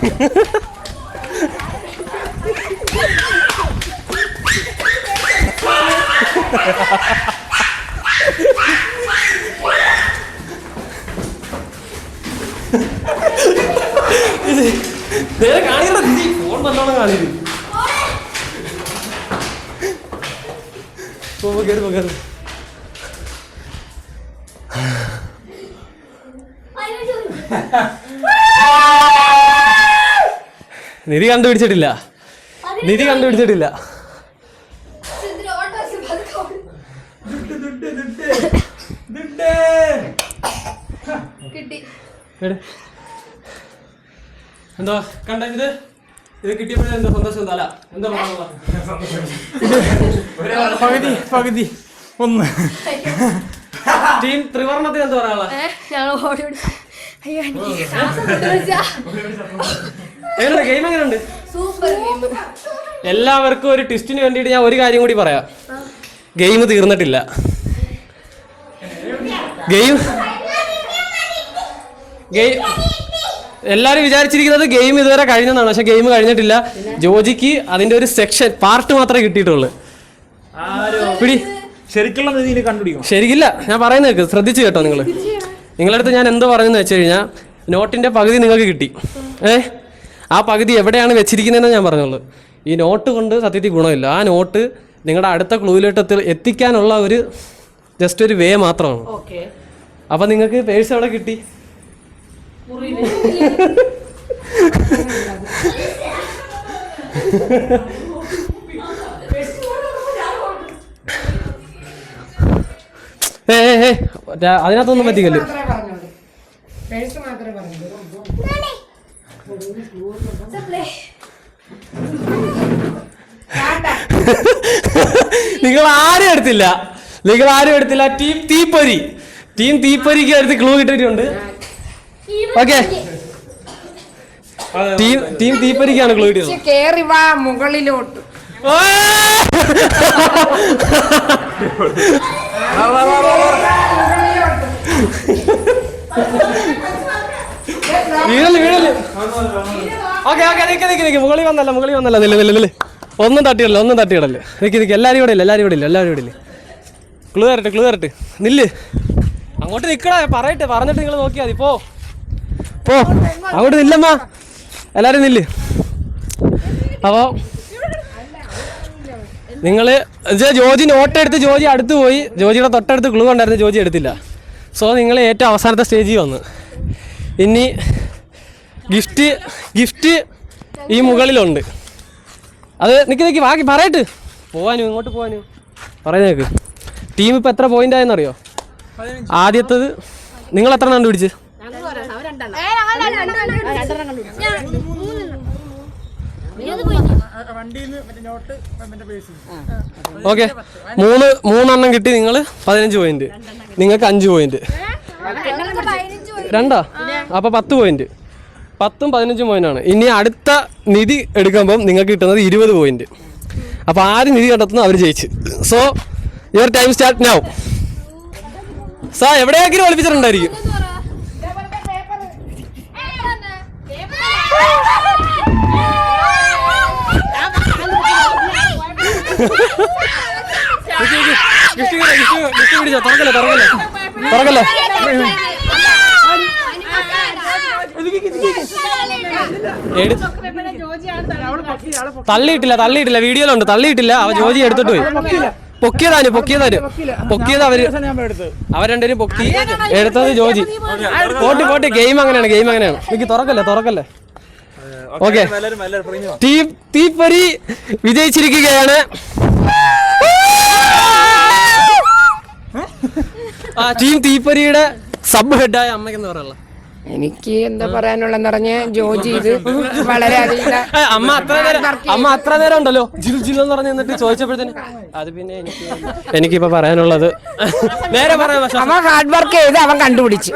കാണിക്കണ ജിജി, ഫോൺ നല്ലോണം കാണിക്കും. നിധി കണ്ടുപിടിച്ചിട്ടില്ല, നിധി കണ്ടുപിടിച്ചിട്ടില്ല. എന്താ കണ്ട ഇത്? ഇത് കിട്ടിയപ്പോഴേ എന്താ സന്തോഷം? എന്താ എന്താ പകുതി ഒന്ന്. ടീം ത്രിവർണ്ണത്തിന് എന്താ പറയാനുള്ള? എങ്ങനെയുണ്ട് ഗെയിം? എങ്ങനെയുണ്ട്? എല്ലാവർക്കും ഒരു ട്വിസ്റ്റിന് വേണ്ടിയിട്ട് ഞാൻ ഒരു കാര്യം കൂടി പറയാം. ഗെയിം തീർന്നിട്ടില്ല. ഗെയിം എല്ലാവരും വിചാരിച്ചിരിക്കുന്നത് ഗെയിം ഇതുവരെ കഴിഞ്ഞതാണ്. പക്ഷെ ഗെയിം കഴിഞ്ഞിട്ടില്ല. ജോജിക്ക് അതിന്റെ ഒരു സെക്ഷൻ പാർട്ട് മാത്രമേ കിട്ടിയിട്ടുള്ളൂ. പിടി ശരിക്കുള്ള രീതിയിൽ കണ്ടുപിടിക്കും. ശരിക്കില്ല, ഞാൻ പറയുന്നത് ശ്രദ്ധിച്ചു കേട്ടോ. നിങ്ങളുടെ അടുത്ത് ഞാൻ എന്തോ പറഞ്ഞെന്ന് വെച്ച് കഴിഞ്ഞാൽ നോട്ടിന്റെ പകുതി നിങ്ങൾക്ക് കിട്ടി. ആ പകുതി എവിടെയാണ് വെച്ചിരിക്കുന്നതെന്ന് ഞാൻ പറഞ്ഞുള്ളൂ. ഈ നോട്ട് കൊണ്ട് സത്യത്തിൽ ഗുണമില്ല. ആ നോട്ട് നിങ്ങളുടെ അടുത്ത ക്ലൂയിലോട്ട് എത്തിക്കാനുള്ള ഒരു ജസ്റ്റ് ഒരു വേ മാത്രമാണ്. അപ്പൊ നിങ്ങൾക്ക് പേഴ്സ് എവിടെ കിട്ടി? അതിനകത്തൊന്നും പറ്റിക്കല്ലോ. നിങ്ങൾ ആരും എടുത്തില്ല, ടീം തീപ്പൊരിക്ക് അടുത്ത് ക്ലൂ കിട്ടിയിട്ടുണ്ട്. ഓക്കെ, ടീം തീപ്പൊരിക്കാണ് ക്ലൂ കിട്ടിയത്. കേറി വാ മുകളിലോട്ട്. വീഴല്. ഓക്കെ, നിക്ക് മുകളിൽ വന്നല്ല. നില്ല ഒന്നും തട്ടിയിടല്ലേ. നിക്ക് എല്ലാരും ഇവിടെ ഇല്ല. ക്ലൂ തരട്ടെ. നില്ല്, അങ്ങോട്ട് നിക്കടാ. പറഞ്ഞിട്ട് നിങ്ങൾ നോക്കിയാ മതി. പോ അങ്ങോട്ട് നില്ലമ്മ, എല്ലാരും നില്ല്. അപ്പോ നിങ്ങള് ജോജി നോട്ട് എടുത്ത് ജോജി അടുത്ത് പോയി. ജോജിയുടെ തൊട്ടടുത്ത് ക്ലൂ ഉണ്ടായിരുന്നു, ജോജി എടുത്തില്ല. സോ നിങ്ങൾ ഏറ്റവും അവസാനത്തെ സ്റ്റേജിൽ വന്ന്. ഇനി ഗിഫ്റ്റ് ഈ മുകളിലുണ്ട്. അത് നിക്ക് ബാക്കി പറയട്ട്. ഇങ്ങോട്ട് പോവാനും പറയുന്നേക്ക്. ടീം ഇപ്പൊ എത്ര പോയിന്റ് ആയെന്നറിയോ? ആദ്യത്തത് നിങ്ങൾ എത്ര കണ്ടുപിടിച്ച്? ഓക്കെ, മൂന്നെണ്ണം കിട്ടി. നിങ്ങൾ 15 പോയിന്റ്, നിങ്ങൾക്ക് 5 പോയിന്റ്. രണ്ടാ? അപ്പൊ 10 പോയിന്റ്. 10ഉം 15ഉം പോയിന്റാണ്. ഇനി അടുത്ത നിധി എടുക്കുമ്പം നിങ്ങൾക്ക് കിട്ടുന്നത് 20 പോയിന്റ്. അപ്പൊ ആര് നിധി കണ്ടെത്തുന്നു അവർ ജയിച്ച്. So your time start now. Sir എവിടെയെങ്കിലും ഒളിപ്പിച്ചിട്ടുണ്ടായിരിക്കും. തുറക്കല്ലേ. തള്ളിയിട്ടില്ല. വീഡിയോയിലുണ്ട്. തള്ളിയിട്ടില്ല. അവ ജോജി എടുത്തിട്ട് പോയി. പൊക്കിയത് അവര് രണ്ടുപേരും പൊക്കി. എടുത്തത് ജോജി. പോട്ട് ഗെയിം അങ്ങനെയാണ്. എനിക്ക് തുറക്കല്ലേ. ഓക്കെ, ടീം തീപ്പൊരി വിജയിച്ചിരിക്കുകയാണ്. ടീം തീപ്പൊരിയുടെ സബ് ഹെഡായ അമ്മയ്ക്കെന്ന് പറയാനുള്ള എനിക്ക് എന്താ പറയാനുള്ളതെന്ന് പറഞ്ഞ ജോജി ഇത് വളരെ അമ്മ അത്ര നേരം ഉണ്ടല്ലോ ജിൽ ജിൽ എന്ന് പറഞ്ഞു എന്നിട്ട് ചോദിച്ചപ്പോഴത്തേന് അത് പിന്നെ എനിക്കിപ്പോ പറയാനുള്ളത് നേരെ പറയാം. അവൻ ഹാർഡ് വർക്ക് ചെയ്ത് അവൻ കണ്ടുപിടിച്ചു.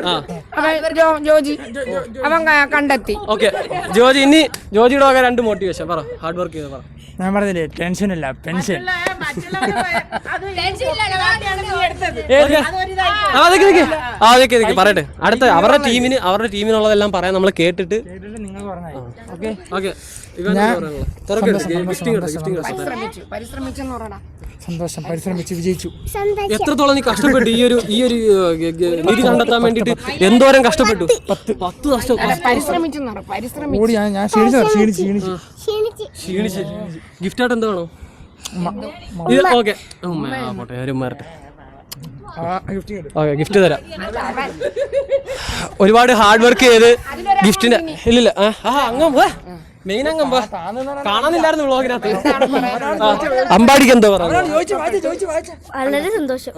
ജോജി അവൻ കണ്ടെത്തി. ഓക്കെ ജോജി, ഇനി ജോജിയുടെ വക 2 മോട്ടിവേഷൻ പറ. ഹാർഡ് വർക്ക് ചെയ്ത് പറ. ഞാൻ പറഞ്ഞില്ലേ ടെൻഷൻ ഇല്ല പെൻഷൻ. പറയട്ടെ. അടുത്ത അവരുടെ ടീമിനുള്ളതെല്ലാം പറയാൻ നമ്മൾ കേട്ടിട്ട് നിങ്ങൾ പറഞ്ഞാൽ ഓക്കെ. പരിശ്രമിച്ചെന്ന് പറയടാ. സന്തോഷം, പരിശ്രമിച്ച് വിജയിച്ചു. എത്രത്തോളം നീ കഷ്ടപ്പെട്ടു ഈ ഒരു നിധി കണ്ടെത്താൻ വേണ്ടിട്ട്? എന്തോരം കഷ്ടപ്പെട്ടു? 10 വർഷം ഓടി. ഞാൻ ക്ഷീണിച്ച്. ഗിഫ്റ്റ് ആയിട്ട് എന്ത് വേണം? ഓക്കെ ഓക്കെ ഗിഫ്റ്റ് തരാം. ഒരുപാട് ഹാർഡ് വർക്ക് ചെയ്ത് ഗിഫ്റ്റിന്റെ ഇല്ലില്ല മെയിൻ അങ്ങ് കാണാനില്ലായിരുന്നു വ്ളോഗിനകത്ത്. അമ്പാടിക്ക് എന്തോ പറഞ്ഞു? വളരെ സന്തോഷം.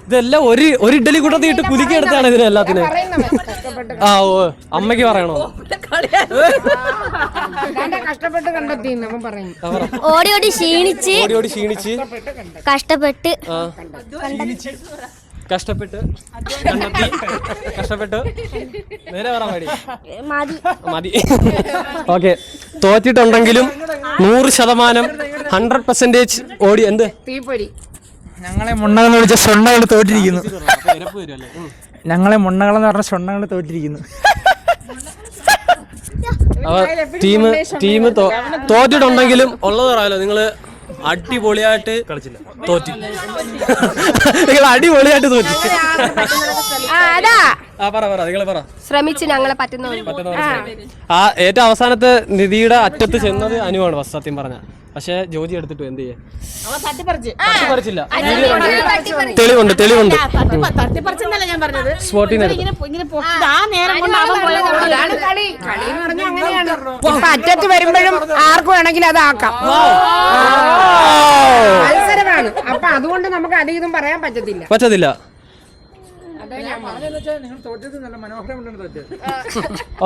ഇതെല്ലാം ഒരു ഇഡ്ഡലി കൂട്ടത്തിൽ ഇട്ട് കുലുക്കി എടുത്താണ് ഇതിനെല്ലാത്തിനും. ആ ഓ അമ്മയ്ക്ക് പറയണോ? കഷ്ടപ്പെട്ട് കണ്ടെത്തി ഓടി ഓടി ക്ഷീണിച്ച് കഷ്ടപ്പെട്ട് നേരെ പറയാൻ മതി. ഓക്കെ, തോറ്റിട്ടുണ്ടെങ്കിലും 100% 100% ഓടി. എന്ത് തീപ്പൊരി ഞങ്ങളെ മുണ്ണകളെന്ന് വിളിച്ച സ്വർണ്ണകൾ തോറ്റിരിക്കുന്നു. ഞങ്ങളെ മുണ്ണകളെന്ന് പറഞ്ഞ സ്വർണ്ണകൾ തോറ്റിരിക്കുന്നു. ടീം തോറ്റിട്ടുണ്ടെങ്കിലും ഉള്ളത് പറയാലോ. നിങ്ങള് അടിപൊളിയായിട്ട് കളിച്ചില്ല, തോറ്റി. നിങ്ങൾ അടിപൊളിയായിട്ട് തോറ്റി. നിങ്ങൾ പറ. ശ്രമിച്ച് ഞങ്ങളെ പറ്റുന്ന ഏറ്റവും അവസാനത്തെ നിധിയുടെ അറ്റത്ത് ചെന്നത് അനുവാണ് ഫസ്റ്റ്, സത്യം പറഞ്ഞ. പക്ഷെ ജോജി എടുത്തിട്ട് എന്ത് ചെയ്യാ? തട്ടിപ്പറിച്ചില്ല. തെളിവുണ്ട്. സ്പോട്ടിന് അറ്റത്ത് വരുമ്പോഴും ആർക്കും വേണമെങ്കിലും അത് ആക്കാം. മത്സരമാണ്. അപ്പൊ അതുകൊണ്ട് നമുക്ക് അധികം പറയാൻ പറ്റത്തില്ല.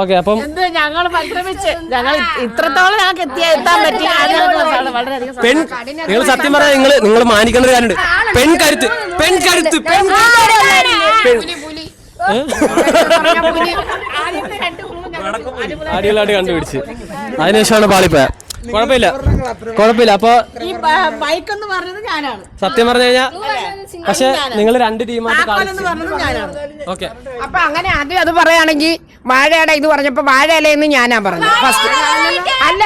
ഓക്കെ, അപ്പം ഞങ്ങൾ പരിശ്രമിച്ച് ഇത്രത്തോളം ഞങ്ങൾക്ക് എത്താൻ പറ്റി. നിങ്ങൾ സത്യം പറഞ്ഞാൽ നിങ്ങൾ മാനിക്കേണ്ട ഒരു കാര്യമുണ്ട്. പെൺകരുത്ത് അടിപൊളിയായിട്ട് കണ്ടുപിടിച്ച് അതിനുശേഷമാണ് പാളിപ്പോയ. കുഴപ്പമില്ല. അപ്പൊ ബൈക്ക് എന്ന് പറഞ്ഞത് ഞാനാണ് സത്യം പറഞ്ഞു കഴിഞ്ഞാൽ. പക്ഷെ നിങ്ങൾ 2 ടീമായിട്ട് ഓക്കെ. അപ്പൊ അങ്ങനെ ആദ്യം അത് പറയുകയാണെങ്കിൽ വാഴയുടെ ഇത് പറഞ്ഞപ്പോ വാഴയിലെന്ന് ഞാനാ പറഞ്ഞു ഫസ്റ്റ്. അല്ല,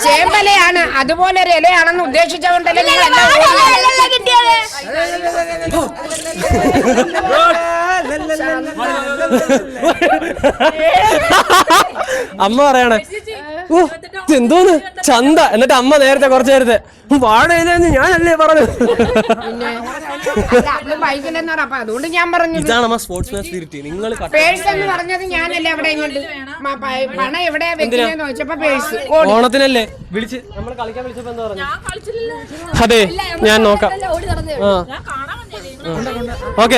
ചേമ്പലയാണ്, അതുപോലെ ഒരു ഇലയാണെന്ന് ഉദ്ദേശിച്ചുകൊണ്ടല്ലേ നിങ്ങൾ എല്ലാം അമ്മ പറയണേ എന്തോന്ന് ചന്ത. എന്നിട്ട് അമ്മ നേരത്തെ കുറച്ചു നേരത്തെ വാഴയിലെന്ന് ഞാനല്ലേ പറഞ്ഞു. അപ്പൊ അതുകൊണ്ട് ഞാൻ പറഞ്ഞു ഇതാണ് നമ്മ സ്പോർട്സ്മാൻ സ്പിരിറ്റ്. നിങ്ങൾ പേഴ്സ് എന്ന് പറഞ്ഞത് ഞാനല്ലേ അവിടെ ഇങ്ങോട്ട് പണം എവിടെയാ വെക്കുന്നതെന്ന് ചോദിച്ചപ്പോ പേഴ്സ് ഓണത്തിനല്ലേ വിളിച്ച് നമ്മൾ കളിക്കാൻ വിളിച്ചപ്പോ എന്താ പറഞ്ഞു? അതെ ഞാൻ നോക്കാം. ഓക്കെ,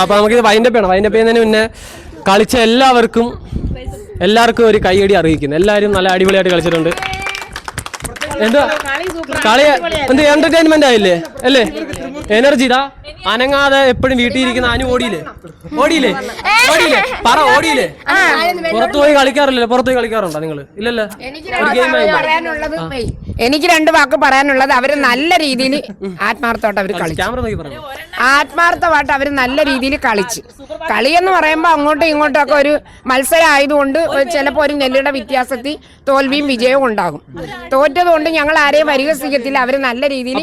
അപ്പൊ നമുക്കിത് വൈൻഡപ്പ് ചെയ്യണം. വൈൻഡപ്പ് ചെയ്യുന്നതിന് മുന്നേ കളിച്ച എല്ലാവർക്കും ഒരു കൈയടി അറിയിക്കുന്നു. എല്ലാവരും നല്ല അടിപൊളിയായിട്ട് കളിച്ചിട്ടുണ്ട്. എന്താ കളി എന്ത് എന്റർടൈൻമെന്റ് ആയില്ലേ അല്ലേ? എനർജിടാ അനങ്ങാതെ എപ്പോഴും വീട്ടിൽ ഇരിക്കുന്ന അനു ഓടിയില്ലേ? പറ ഓടിയില്ലേ? പുറത്തു പോയി കളിക്കാറുണ്ടോ നിങ്ങൾ? ഇല്ലല്ലോ. എനിക്ക് 2 വാക്ക് പറയാനുള്ളത്, അവര് നല്ല രീതിയിൽ ആത്മാർത്ഥമായിട്ട് അവര് കളിച്ചു. ആത്മാർത്ഥമായിട്ട് അവര് നല്ല രീതിയിൽ കളിച്ച്. കളിയെന്ന് പറയുമ്പോ അങ്ങോട്ടും ഇങ്ങോട്ടും ഒക്കെ ഒരു മത്സരം ആയതുകൊണ്ട് ചിലപ്പോ ഒരു നെല്ലിയുടെ വ്യത്യാസത്തിൽ തോൽവിയും വിജയവും ഉണ്ടാകും. തോറ്റത് കൊണ്ട് ഞങ്ങൾ ആരെയും പരിഹസിക്കത്തില്ല. അവര് നല്ല രീതിയിൽ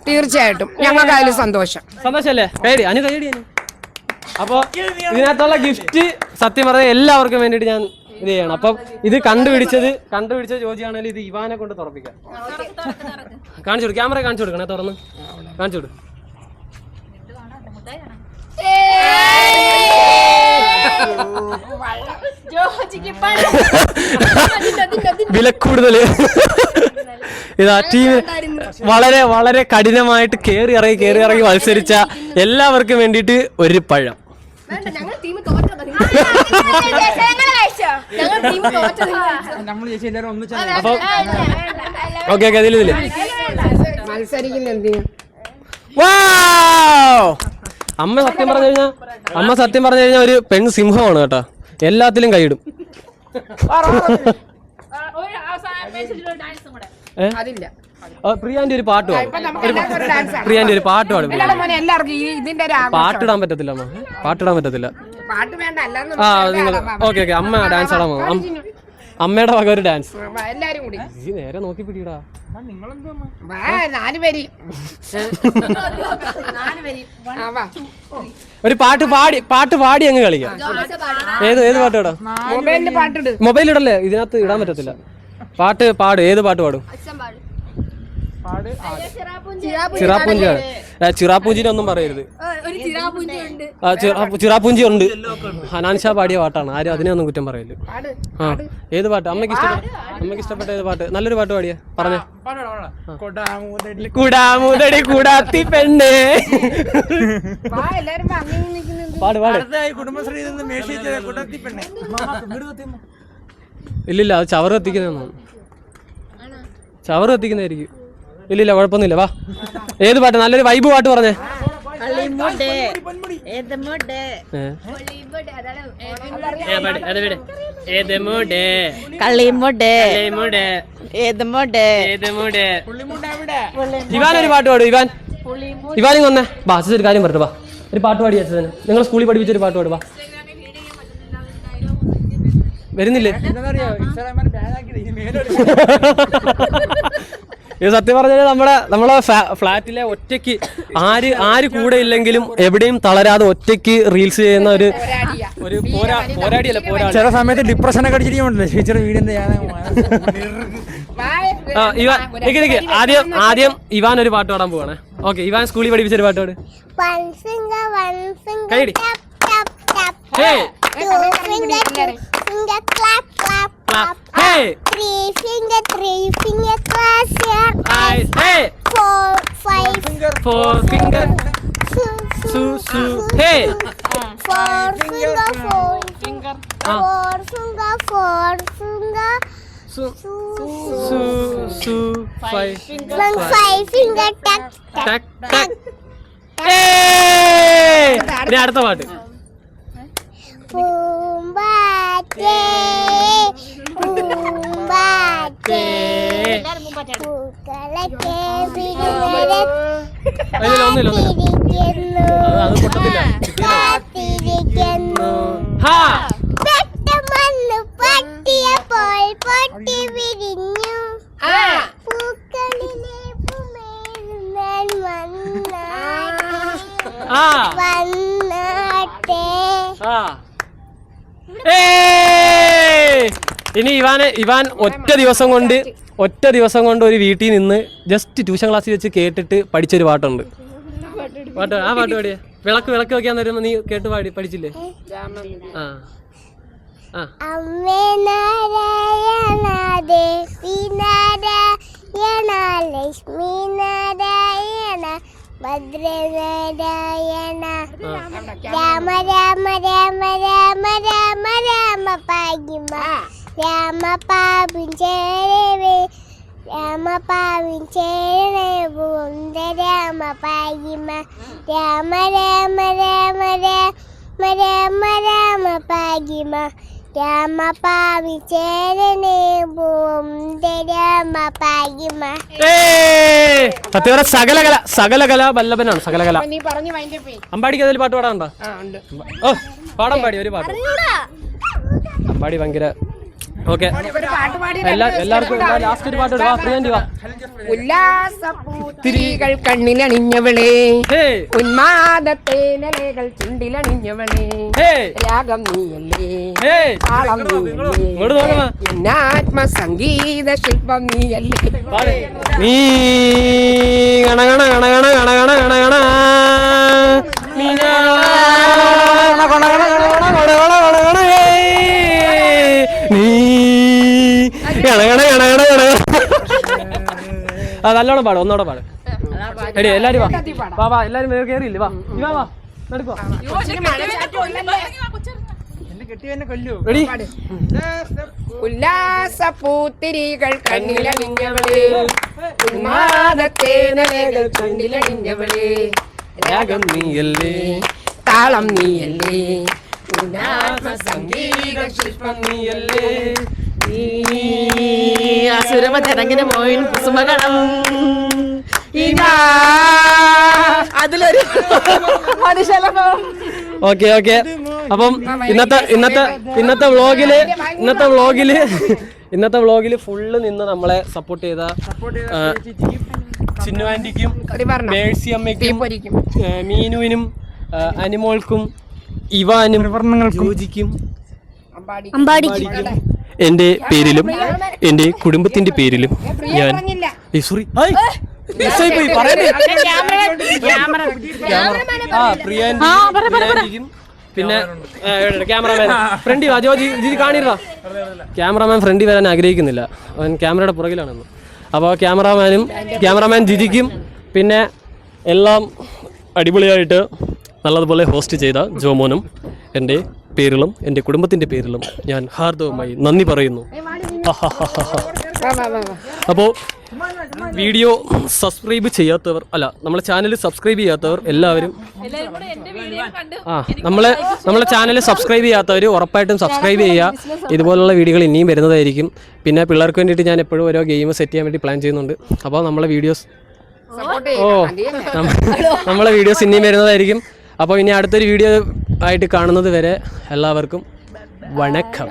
തീർച്ചയായിട്ടും ഞങ്ങൾക്ക് അതിൽ സന്തോഷല്ലേ? അപ്പൊ ഇതിനകത്തുള്ള ഗിഫ്റ്റ് സത്യം പറഞ്ഞാൽ എല്ലാവർക്കും വേണ്ടിട്ട് ഞാൻ ഇത് ചെയ്യണം. അപ്പം ഇത് കണ്ടുപിടിച്ച ജോജിയാണെങ്കിൽ ഇത് ഇവാനെ കൊണ്ട് തുറപ്പിക്കാം. കാണിച്ചു കൊടുക്കും, ക്യാമറ കാണിച്ചു കൊടുക്കണേ, തുറന്ന് കാണിച്ചു കൊടുക്കും. വില കൂടുതല് ഇതാ ടീം വളരെ വളരെ കഠിനമായിട്ട് കേറി ഇറങ്ങി മത്സരിച്ച എല്ലാവർക്കും വേണ്ടിയിട്ട് ഒരു പഴം. അപ്പൊ ഓക്കെ ഇതില് മത്സരിക്കുന്ന എന്തിനു? അമ്മ സത്യം പറഞ്ഞു കഴിഞ്ഞാൽ ഒരു പെൺ സിംഹമാണ് കേട്ടോ. എല്ലാത്തിലും കൈയിടും. അതില്ല. പ്രിയാന്റെ ഒരു പാട്ട് പാടും. പ്രിയാന്റെ ഒരു പാട്ട് പാടും. പാട്ടിടാൻ പറ്റത്തില്ല അമ്മ, പാട്ടിടാൻ പറ്റത്തില്ല. പാട്ട് വേണ്ട. ആ നിങ്ങൾ ഓക്കെ അമ്മ ഡാൻസ് ആടാൻ പോകും. അമ്മയുടെ വക ഒരു ഡാൻസ്. എല്ലാരും കൂടി നേരെ നോക്കി പിടിയിടാ. ഒരു പാട്ട് പാടി അങ്ങ് കളിക്കാം. ഏത് പാട്ട് പാടാം? മൊബൈലിൽ പാട്ടിട്. മൊബൈൽ ഇടല്ലേ, ഇതിനകത്ത് ഇടാൻ പറ്റത്തില്ല. പാട് ഏത് പാട്ട് പാടും? ചിറാപ്പൂഞ്ചിയാണ്. ചിറാപ്പൂഞ്ചിനെ ഒന്നും പറയരുത്. ചിറാപ്പൂഞ്ചി ഉണ്ട്. ഹനാൻഷാ പാടിയ പാട്ടാണ്. ആരും അതിനെ ഒന്നും കുറ്റം പറയല്. ആ ഏത് പാട്ട് അമ്മയ്ക്ക് ഇഷ്ടപ്പെട്ട ഏത് പാട്ട്? നല്ലൊരു പാട്ട് പാടിയ പറഞ്ഞ. കുടാമുതടി കൂടാത്തി പെണ്ണേ. പാട് ഇല്ലില്ല, അത് ചവറ് കത്തിക്കുന്നതായിരിക്കും. ഇല്ലില്ല കുഴപ്പമൊന്നുമില്ല. വാ ഏത് പാട്ട്? നല്ലൊരു വൈബ് പാട്ട് പറഞ്ഞേ. ഇവാനൊരു പാട്ട് പാടും. ഇവാനിങ് വന്നേ. ബാ അച്ഛൻ ഒരു കാര്യം പറഞ്ഞു. വാ ഒരു പാട്ട് പാടി അച്ഛന്. നിങ്ങൾ സ്കൂളിൽ പഠിപ്പിച്ചൊരു പാട്ട് പാടുവാ. വരുന്നില്ലേ? ഇത് സത്യം പറഞ്ഞാൽ നമ്മളെ ഫ്ലാറ്റിലെ ഒറ്റയ്ക്ക് ആര് കൂടെ ഇല്ലെങ്കിലും എവിടെയും തളരാതെ ഒറ്റയ്ക്ക് റീൽസ് ചെയ്യുന്ന ഒരു പോരാടിയല്ല. ചില സമയത്ത് ഡിപ്രഷനൊക്കെ അടിച്ചിരിക്കുന്നുണ്ടല്ലോ ടീച്ചർ വീടിന്റെ. ആദ്യം ഇവാൻ ഒരു പാട്ട് പാടാൻ പോവാണ്. ഓക്കെ ഇവാൻ സ്കൂളിൽ പഠിപ്പിച്ചൊരു പാട്ട് പാട്. കൈയടി. Hey! 3 finger, class your eyes. Hey! 4 finger. Su. Hey! 4 finger. 4 finger. Su. 5 finger. 5 finger. Tack. Hey! ഇനി അടുത്ത പാട്ട്. പൂമ്പാറ്റേ പൂക്കളൊക്കെ കാത്തിരിക്കുന്നു. പെട്ടമണ്ണ് പൊട്ടിയപ്പോൾ പൊട്ടി വിരിഞ്ഞു. പൂക്കളിലെ വന്നാട്ടെ. ഇനി ഇവാൻ ഒറ്റ ദിവസം കൊണ്ട് ഒരു വീട്ടിൽ നിന്ന് ജസ്റ്റ് ട്യൂഷൻ ക്ലാസ്സിൽ വെച്ച് കേട്ടിട്ട് പഠിച്ചൊരു പാട്ടുണ്ട്. ആ പാട്ട് പാടിയ വിളക്ക് വെക്കാൻ തരുമ്പോ നീ കേട്ട് പഠിച്ചില്ലേ? അമ്മേ നാരായണ ദേവി നാരായണ ലക്ഷ്മി നാരായണ ഭദ്രനാരായണ രാമ രാമ രാമ രാമ രാമ രാമ പാകിമ രാമ പാവിൻ ചേരവേ രാമ പാവിൻ ചേരണേ ബുന്ദ രാമ പാകിമ രാമ രാമ രാമ രാമ രാമ രാമ പാകിമ രാമ പാവിൻ ചേരണേ ബുന്ദ രാമ പാകിമ. സത്യം സകലകല വല്ലഭനാണ്. സകലകല. അമ്പാടിക്ക് അതിൽ പാട്ട് പാടാനുണ്ടോ? ഓ പാടാൻ പാടി ഒരു പാട്ട്. അമ്പാടി ഭയങ്കര ഓക്കെ. എല്ലാവർക്കും ലാസ്റ്റ് ഒരു പാട്ട് വാ. പ്രിയന്റി വാ. ഉല്ലാസപ്പൂത്തിരികൾ കണ്ണിലണിഞ്ഞവളേ ഉന്മാദത്തേനലകൾ ചുണ്ടിലണിഞ്ഞവളേ രാഗം നീയല്ലേ താളം നീയല്ലേ ആത്മസംഗീത ശില്പം നീയല്ലേ നീ ഗണഗണ ഗണഗണ ഗണഗണ ഗണഗണ നീ ഗണഗണ ഗണഗണ ഗണഗണ നല്ലോണം പാടും, ഒന്നോടെ പാടും. എടി എല്ലാരും വാ വാ, എല്ലാരും കയറിയില്ലേ, വാ വാ നടക്കോ. റെഡി? ഉല്ലാസപ്പൂത്തിരികൾ കണ്ണിലണിഞ്ഞവളേ, ഉന്മാദത്തേനലകൾ കണ്ണിലണിഞ്ഞവളേ, രാഗം നീയല്ലേ, താളം നീയല്ലേ, പുഷ്പം നീയല്ലേ, അസുരമചരങ്ങിന് മോയിൻ കുസുമകണം ഇതാ അതിലൊരു മനുഷ്യലഭം. Okay okay. അപ്പം ഇന്നത്തെ വ്ളോഗില് ഫുള്ള് നിന്ന് നമ്മളെ സപ്പോർട്ട് ചെയ്ത ചിന്നു ആന്റിക്കും മേഴ്സി അമ്മയ്ക്കും മീനുവിനും അനിമോൾക്കും ഇവാനും ജോജിക്കും അമ്പാടിക്കും എന്റെ പേരിലും എന്റെ കുടുംബത്തിന്റെ പേരിലും ഞാൻ സോറി പ്രിയാന്റിക്കും പിന്നെ ക്യാമറമാൻ ഫ്രണ്ടി വാ ജോജി കാണിടാ. ക്യാമറമാൻ ഫ്രണ്ടി വരാൻ ആഗ്രഹിക്കുന്നില്ല, അവൻ ക്യാമറയുടെ പുറകിലാണെന്ന്. അപ്പോൾ ക്യാമറമാൻ ജിജിക്കും പിന്നെ എല്ലാം അടിപൊളിയായിട്ട് നല്ലതുപോലെ ഹോസ്റ്റ് ചെയ്ത ജോമോനും എൻ്റെ പേരിലും എൻ്റെ കുടുംബത്തിൻ്റെ പേരിലും ഞാൻ ഹാർദവമായി നന്ദി പറയുന്നു. അപ്പോൾ വീഡിയോ സബ്സ്ക്രൈബ് ചെയ്യാത്തവർ നമ്മളെ ചാനൽ സബ്സ്ക്രൈബ് ചെയ്യാത്തവർ എല്ലാവരും നമ്മളെ ചാനൽ സബ്സ്ക്രൈബ് ചെയ്യാത്തവർ ഉറപ്പായിട്ടും സബ്സ്ക്രൈബ് ചെയ്യുക. ഇതുപോലുള്ള വീഡിയോകൾ ഇനിയും വരുന്നതായിരിക്കും. പിന്നെ പിള്ളേർക്ക് വേണ്ടിയിട്ട് ഞാൻ എപ്പോഴും ഓരോ ഗെയിം സെറ്റ് ചെയ്യാൻ വേണ്ടി പ്ലാൻ ചെയ്യുന്നുണ്ട്. അപ്പോൾ നമ്മളെ വീഡിയോസ് ഇനിയും വരുന്നതായിരിക്കും. അപ്പോൾ ഇനി അടുത്തൊരു വീഡിയോ ആയിട്ട് കാണുന്നത് വരെ എല്ലാവർക്കും വണക്കം.